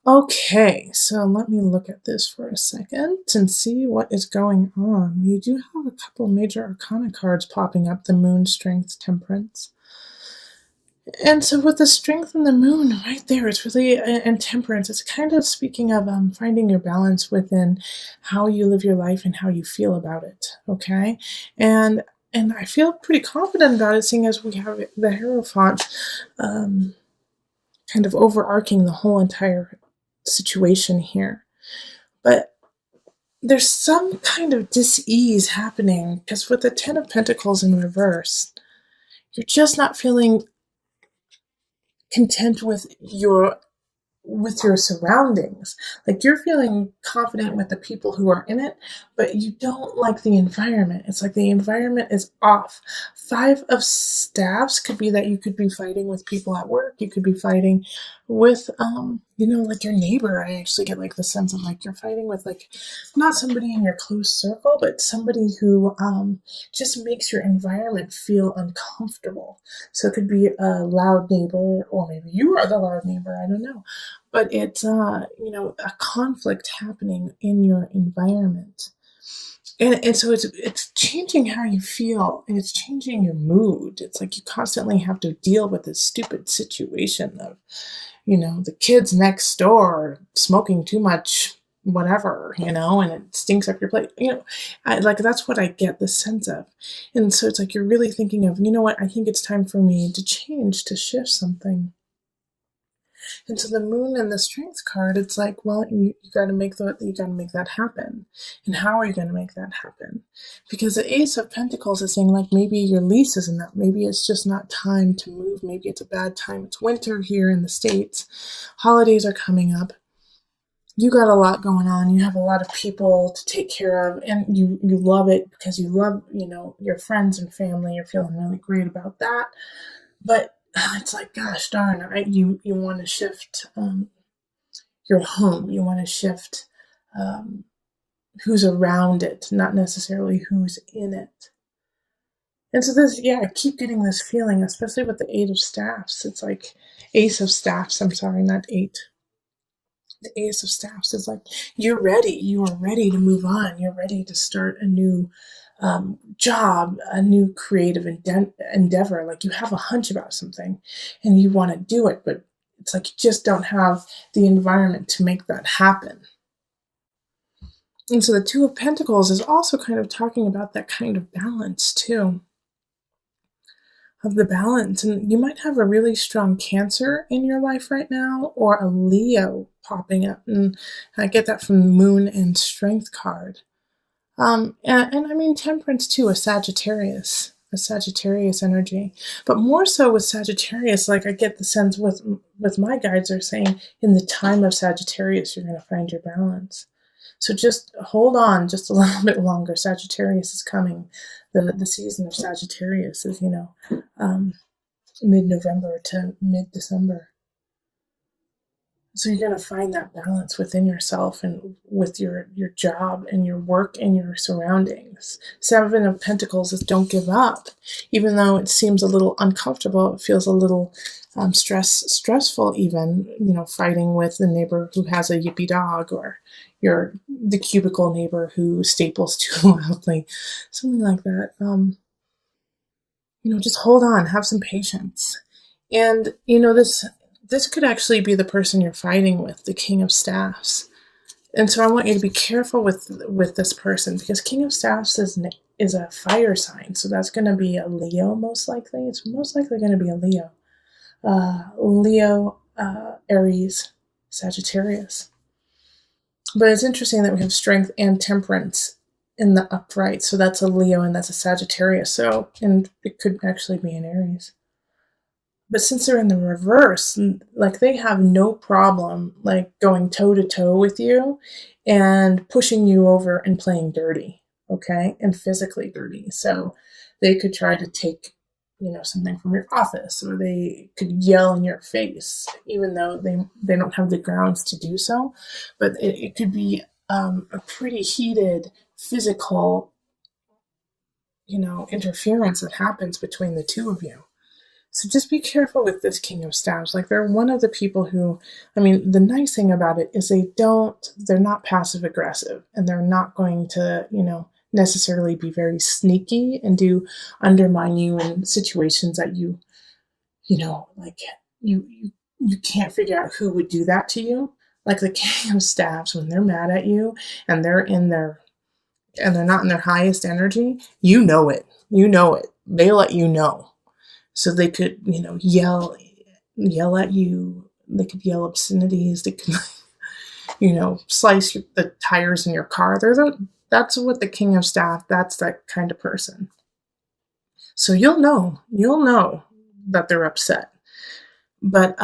Okay, so let me look at this for a second and see what is going on. You do have a couple major arcana cards popping up, the moon, strength, temperance. And so with the strength and the moon right there, it's really, and temperance, it's kind of speaking of finding your balance within how you live your life and how you feel about it, okay? And and I feel pretty confident about it, seeing as we have the Hierophant um, kind of overarching the whole entire situation here. But there's some kind of dis-ease happening because with the Ten of Pentacles in reverse, you're just not feeling content with your surroundings. Like you're feeling confident with the people who are in it, but you don't like the environment. It's like the environment is off. Five of Staffs could be that you could be fighting with people at work. You could be fighting with, like your neighbor. I actually get like the sense of like you're fighting with like not somebody in your close circle, but somebody who just makes your environment feel uncomfortable. So it could be a loud neighbor, or maybe you are the loud neighbor. I don't know, but it's a conflict happening in your environment, and so it's changing how you feel, and it's changing your mood. It's like you constantly have to deal with this stupid situation of the kids next door smoking too much whatever, and it stinks up your plate. Like that's what I get the sense of. And so it's like you're really thinking of, what, I think it's time for me to change, to shift something. And so the moon and the strength card, it's like, well, you got to make that happen. And how are you going to make that happen? Because the Ace of Pentacles is saying like maybe your lease isn't up. Maybe it's just not time to move. Maybe it's a bad time. It's winter here in the States. Holidays are coming up. You got a lot going on. You have a lot of people to take care of, and you love it because you love your friends and family. You're feeling really great about that. But it's like, gosh darn, you want to shift your home. You want to shift um, who's around it, not necessarily who's in it. And so this, yeah, I keep getting this feeling, especially with the Eight of Staffs. It's like Ace of Staffs. I'm sorry, not eight. The Ace of Staffs is like you're ready. You are ready to move on. You're ready to start a new job, a new creative endeavor. Like you have a hunch about something and you want to do it, but it's like you just don't have the environment to make that happen. And so the Two of Pentacles is also kind of talking about that kind of balance too, of the balance. And you might have a really strong Cancer in your life right now, or a Leo popping up. And I get that from the Moon and Strength card. And I mean Temperance too, a Sagittarius energy. But more so with Sagittarius, like I get the sense with my guides are saying in the time of Sagittarius, you're going to find your balance. So just hold on just a little bit longer. Sagittarius is coming. The season of Sagittarius is, mid-November to mid-December. So you're going to find that balance within yourself and with your job and your work and your surroundings. Seven of Pentacles is don't give up. Even though it seems a little uncomfortable, it feels a little stressful even, fighting with the neighbor who has a yippy dog, or the cubicle neighbor who staples too loudly, something like that. Just hold on, have some patience. And, this could actually be the person you're fighting with, the King of Staffs. And so I want you to be careful with this person, because King of Staffs is a fire sign. So that's going to be a Leo, most likely. It's most likely going to be a Leo. Aries, Sagittarius. But it's interesting that we have strength and temperance in the upright. So that's a Leo and that's a Sagittarius. So, and it could actually be an Aries. But since they're in the reverse, like they have no problem like going toe to toe with you and pushing you over and playing dirty, okay? And physically dirty. So they could try to take, something from your office, or they could yell in your face, even though they don't have the grounds to do so. But it could be a pretty heated physical, interference that happens between the two of you. So just be careful with this King of Staves. Like, they're one of the people who, I mean, the nice thing about it is they're not passive aggressive, and they're not going to, necessarily be very sneaky and do undermine you in situations that like you can't figure out who would do that to you. Like the King of Staves, when they're mad at you and they're not in their highest energy, you know it. You know it. They let you know. So they could, yell at you. They could yell obscenities. They could, slice the tires in your car. That's what the King of Staff, that's that kind of person. So you'll know that they're upset. But,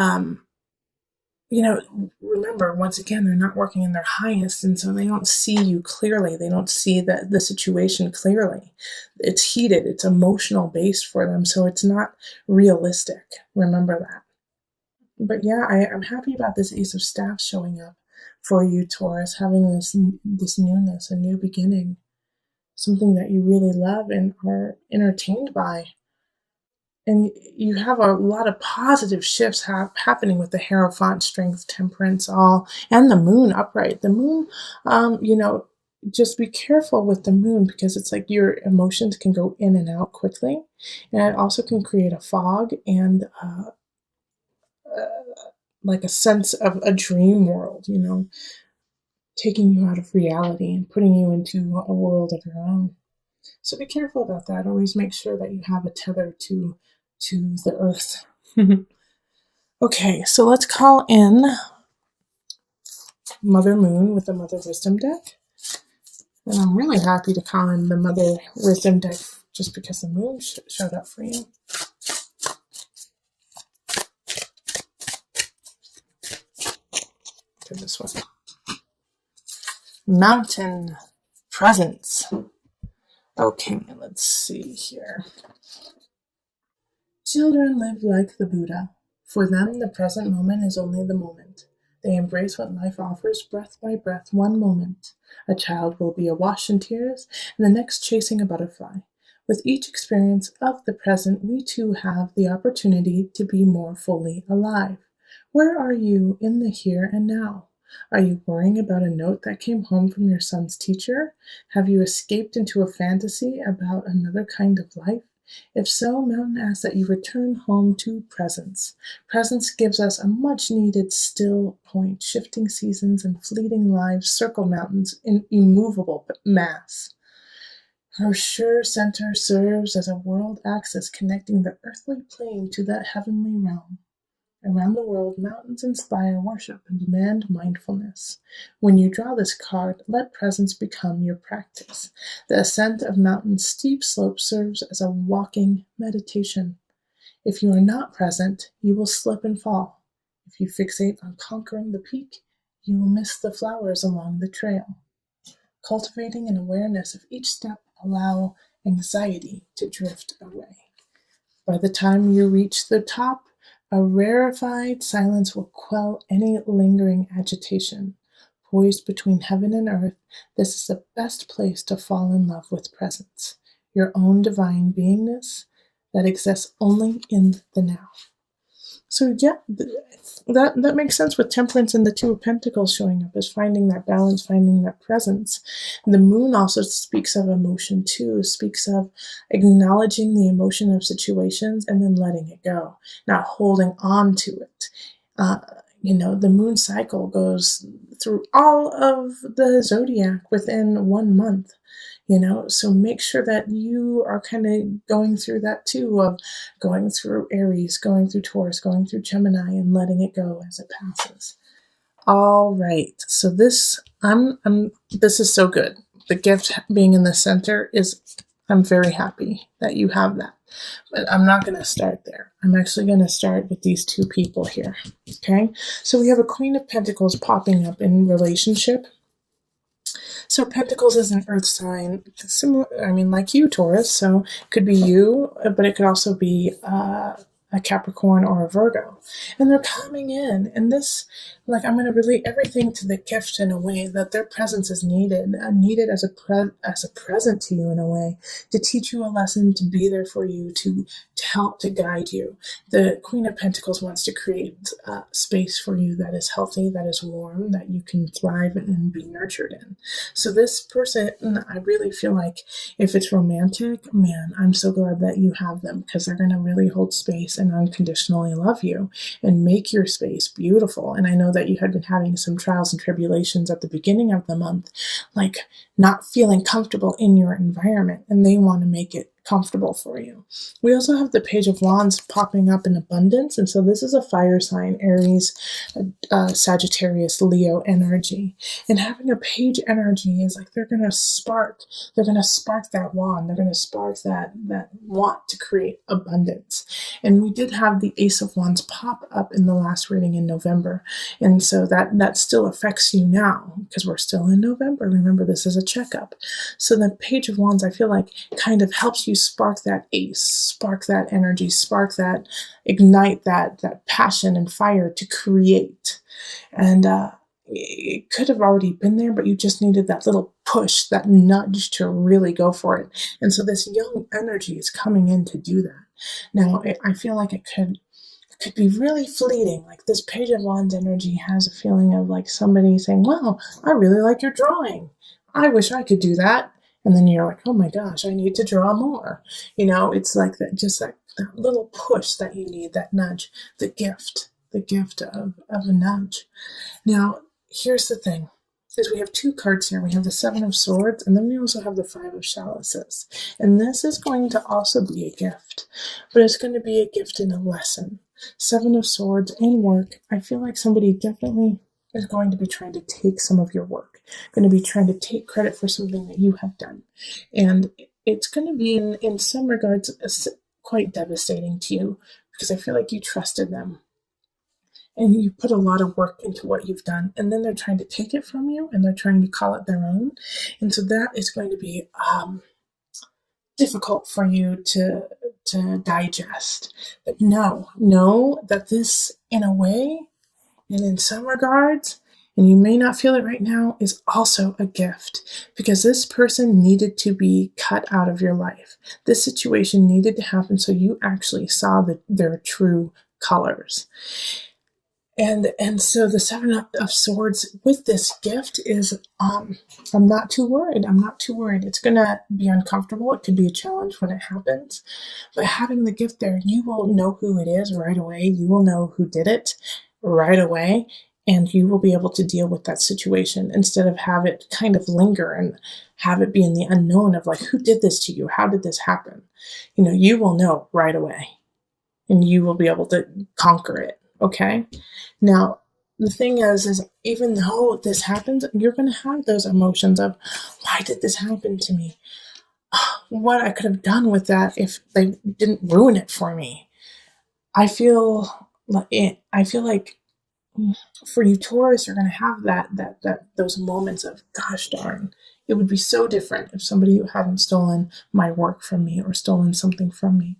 remember, once again, they're not working in their highest, and so they don't see you clearly. They don't see the situation clearly. It's heated. It's emotional based for them, so it's not realistic. Remember that. But yeah, I'm happy about this Ace of Staff showing up for you, Taurus, having this newness, a new beginning, something that you really love and are entertained by. And you have a lot of positive shifts happening with the Hierophant, Strength, Temperance, all, and the Moon upright. The Moon, just be careful with the Moon, because it's like your emotions can go in and out quickly, and it also can create a fog and like a sense of a dream world, taking you out of reality and putting you into a world of your own. So be careful about that. Always make sure that you have a tether to the earth. Okay, so let's call in Mother Moon with the Mother Wisdom deck. And I'm really happy to call in the Mother Wisdom deck just because the Moon showed up for you. Do this one. Mountain Presence. Okay, let's see here. Children live like the Buddha. For them, the present moment is only the moment. They embrace what life offers breath by breath, one moment. A child will be awash in tears, and the next chasing a butterfly. With each experience of the present, we too have the opportunity to be more fully alive. Where are you in the here and now? Are you worrying about a note that came home from your son's teacher? Have you escaped into a fantasy about another kind of life? If so, Mountain asks that you return home to presence. Presence gives us a much-needed still point. Shifting seasons and fleeting lives circle mountains in immovable mass. Her sure center serves as a world axis connecting the earthly plane to the heavenly realm. Around the world, mountains inspire worship and demand mindfulness. When you draw this card, let presence become your practice. The ascent of mountain's steep slope serves as a walking meditation. If you are not present, you will slip and fall. If you fixate on conquering the peak, you will miss the flowers along the trail. Cultivating an awareness of each step allow anxiety to drift away. By the time you reach the top, a rarefied silence will quell any lingering agitation. Poised between heaven and earth, this is the best place to fall in love with presence, your own divine beingness that exists only in the now. So yeah, that makes sense with Temperance and the Two of Pentacles showing up, is finding that balance, finding that presence. And the Moon also speaks of emotion too, speaks of acknowledging the emotion of situations and then letting it go, not holding on to it. The Moon cycle goes through all of the zodiac within 1 month. So make sure that you are kind of going through that too, of going through Aries, going through Taurus, going through Gemini, and letting it go as it passes. All right, so this is so good. The gift being in the center I'm very happy that you have that. But I'm not going to start there. I'm actually going to start with these two people here. Okay, so we have a Queen of Pentacles popping up in relationship. So Pentacles is an earth sign, similar, like you, Taurus. So it could be you, but it could also be a Capricorn or a Virgo. And they're coming in. And this, like, I'm going to relate everything to the gift in a way that their presence is needed, needed as a present to you in a way, to teach you a lesson, to be there for you, to help, to guide you. The Queen of Pentacles wants to create space for you that is healthy, that is warm, that you can thrive and be nurtured in. So this person, I really feel like if it's romantic, man, I'm so glad that you have them, because they're going to really hold space and unconditionally love you and make your space beautiful. And I know that you had been having some trials and tribulations at the beginning of the month, like not feeling comfortable in your environment, and they want to make it comfortable for you. We also have the Page of Wands popping up in abundance, and so this is a fire sign, Aries, Sagittarius, Leo energy. And having a page energy is like they're going to spark that wand, they're going to spark that want to create abundance. And we did have the Ace of Wands pop up in the last reading in November, and so that still affects you now because we're still in November. Remember, this is a checkup. So the Page of Wands, I feel like, kind of helps you spark that ace, spark that energy, spark that, ignite that passion and fire to create. And it could have already been there, but you just needed that little push, that nudge to really go for it. And so this young energy is coming in to do that. Now, I feel like it could be really fleeting. Like this Page of Wands energy has a feeling of like somebody saying, wow, I really like your drawing. I wish I could do that. And then you're like, oh my gosh, I need to draw more. It's like that, just that little push that you need, that nudge, the gift of a nudge. Now, here's the thing, is we have two cards here. We have the Seven of Swords, and then we also have the Five of Chalices. And this is going to also be a gift, but it's going to be a gift in a lesson. Seven of Swords in work. I feel like somebody definitely is going to be trying to take some of your work, going to be trying to take credit for something that you have done. And it's going to be, in some regards, quite devastating to you, because I feel like you trusted them and you put a lot of work into what you've done, and then they're trying to take it from you and they're trying to call it their own. And so that is going to be difficult for you to digest. But know that this, in a way, and in some regards, and you may not feel it right now, is also a gift, because this person needed to be cut out of your life. This situation needed to happen so you actually saw their true colors. And so the Seven of Swords with this gift is, I'm not too worried. It's going to be uncomfortable. It could be a challenge when it happens. But having the gift there, you will know who it is right away. You will know who did it right away. And you will be able to deal with that situation instead of have it kind of linger and have it be in the unknown of like, who did this to you? How did this happen? You will know right away. And you will be able to conquer it. Okay? Now, the thing is even though this happens, you're going to have those emotions of, why did this happen to me? What I could have done with that if they didn't ruin it for me. I feel like for you, Taurus, you're going to have those moments of, gosh darn, it would be so different if somebody hadn't stolen my work from me or stolen something from me.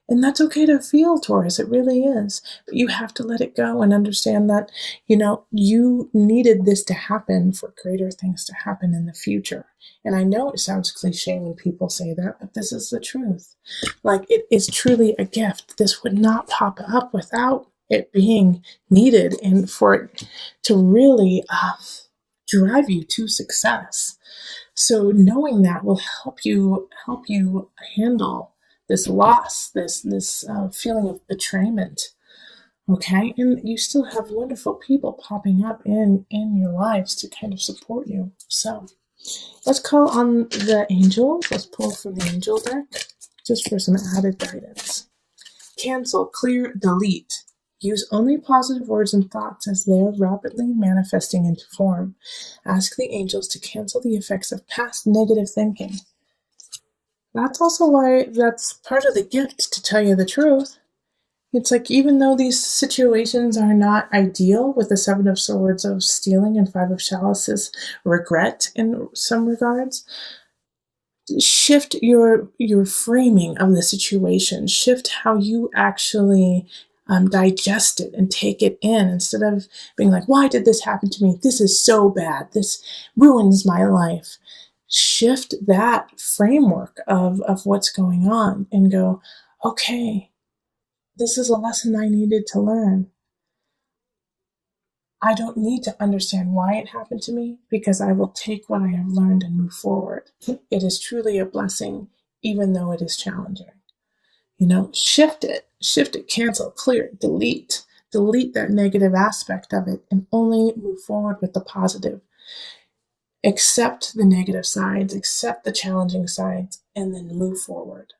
And that's okay to feel, Taurus. It really is. But you have to let it go and understand that, you needed this to happen for greater things to happen in the future. And I know it sounds cliche when people say that, but this is the truth. Like, it is truly a gift. This would not pop up without it being needed and for it to really drive you to success. So knowing that will help you handle this loss, this feeling of betrayment, okay? And you still have wonderful people popping up in your lives to kind of support you. So let's call on the angels. Let's pull from the angel deck just for some added guidance. Cancel, clear, delete. Use only positive words and thoughts as they are rapidly manifesting into form. Ask the angels to cancel the effects of past negative thinking. That's also why that's part of the gift, to tell you the truth. It's like, even though these situations are not ideal, with the Seven of Swords of stealing and Five of Chalices regret in some regards, shift your framing of the situation, shift how you actually digest it and take it in, instead of being like, why did this happen to me, this is so bad, this ruins my life. Shift that framework of what's going on and go, okay, this is a lesson I needed to learn. I don't need to understand why it happened to me, because I will take what I have learned and move forward. It is truly a blessing, even though it is challenging. Shift it, cancel, clear, delete that negative aspect of it, and only move forward with the positive. Accept the negative sides, accept the challenging sides, and then move forward.